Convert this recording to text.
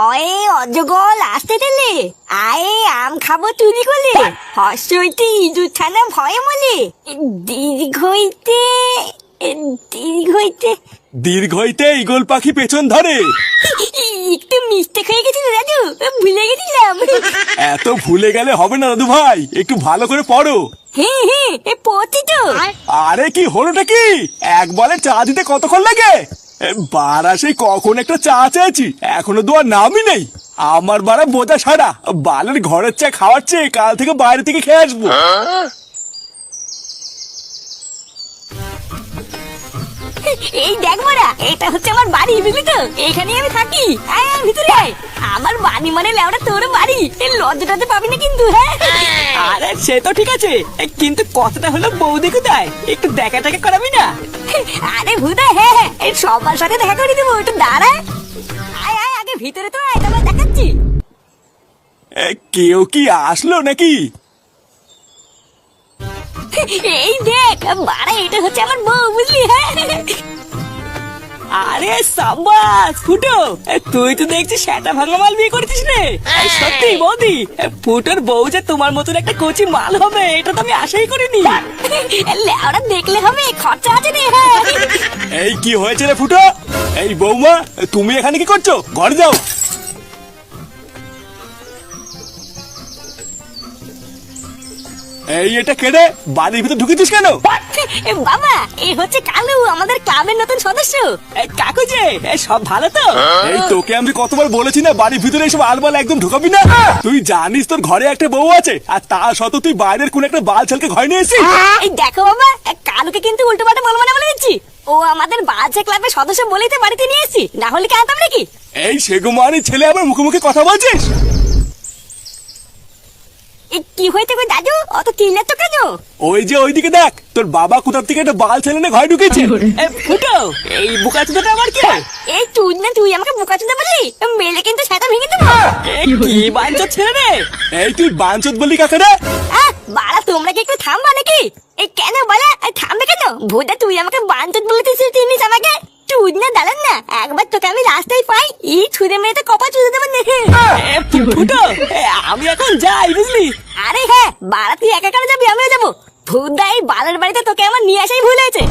অয়ে অজগল আসতে দিলে আয়ে আম খাবো চুরি করলে হর্ষ হইতে ইঁদুর ছানা ভয়ে মলে দীর্ঘ হইতে দীর্ঘ হইতে দীর্ঘ হইতে ঈগল পাখি পেছন ধরে। একটু মিস্টেক হয়ে গেছিল দাদু, ভুলে গেছিলাম। এত ভুলে গেলে হবে না দাদু ভাই, একটু ভালো করে পড়ো। হ্যাঁ হ্যাঁ পড়ছি তো। আরে কি হলোটা কি, এক বলে চা দিতে কতক্ষণ লাগে? বারা সেই কখন একটা চা চেয়েছি, এখনো দোয়ার নামই নেই। আমার বারা বোঝা সারা, বালের ঘরের চা খাওয়ার চেয়ে কাল থেকে বাইরে থেকে খেয়ে আসবো। এই দেখ মোরা, এটা হচ্ছে আমার বাড়ি, বুঝলি তো? এখানেই আমি থাকি। আয় আয় ভিতরে আয়। আমার বাড়ি মানে লেওড়া তোর বাড়ি, এই লজ্জাটাতে পাবি না কিন্তু। হ্যাঁ আরে সে তো ঠিক আছে, কিন্তু কথাটা হলো বৌদি কোথায়, একটু দেখা টাকা করাবি না? আরে ভুদা, হ্যাঁ হ্যাঁ, এই সবার সাথে দেখা করে দেবো, একটু দাঁড়া। আয় আয়, আগে ভিতরে তো আয়, তারপর দেখাচ্ছি। কেউ কি আসলো নাকি? এই দেখ বাড়া, এটা হচ্ছে আমার বউ, বুঝলি? হ্যাঁ আরে সাব্বাস ফুটো, তুই তো দেখছি সেটা ভাঙা মাল বিয়ে করেছিস রে। সত্যি বৌদি, ফুটোর বউ যে তোমার মতন একটা কচি মাল হবে এটা তো আমি আশাই করিনি। লেওড়া দেখলে হবে, খরচা আছে রে। হ্যাঁ এই কি হয়েছে রে ফুটো? এই বৌমা, তুমি এখানে কি করছো? ঘরে যাও। এই এটা কেড়ে বাড়ির ভিতর ঢুকেছিস কেন? বাবা, এই হচ্ছে কালু, আমাদের ক্লাবের নতুন সদস্য। কাকু যে সব ভালো তো? এই তোকে আমি কতবার বলেছি না বাড়ির ভিতরে এসব আলবাল একদম ঢুকাবি না। তুই জানিস তোর ঘরে একটা বউ আছে, আর তা সত্ত্বেও তুই বাইরের কোন একটা বাল ছেলেকে ঘরে নিয়ে এসেছিস। এই দেখো বাবা, কালুকে কিন্তু উল্টো পাল্টা বলবো না বলে দিচ্ছি। ও আমাদের বাচ্চা ক্লাবের সদস্য বলেই তো বাড়িতে নিয়ে এসেছি, না হলে কি আনতাম নাকি? এই সেগুমানি ছেলে আবার মুখে মুখে কথা বলছিস। কি হয়েছে গো দাদু, অত চিল্লাচ্ছ কেন? ওই যে ওইদিকে দেখ, তোর বাবা কোথার থেকে একটা বাল ছেলে নিয়ে ঘরে ঢুকেছে। ফুটো, এই বুকা চুদাটা আমার কি? এই তুই না, তুই আমাকে বোকা চুদা বললি, মেলে কিন্তু সেটা ভেঙে দেবো। কি বাঞ্চত ছেলে রে? এই তুই বাঞ্চত বলি কাকে রে? বাড়া, তোমরা কি একটু থামবা নাকি? এই কেন বলে থামবে কেন? ভোদা, তুই আমাকে বাঞ্চত বলেছিস, চিনিস আমাকে? তুই না দাঁড়ান না, একবার তোকে আমি রাস্তায় পাই, এই ছুঁড়ে মেরে তো কপা চুদে দেবো। ফুটো, আমি এখন যাই বুঝলি। আরে হ্যাঁ বাড়া, তুই একা কেন যাবি? আমিও যাবো। ভুদা, এই বালের বাড়িতে তোকে আমার নিয়ে আসাই ভুল হয়েছে।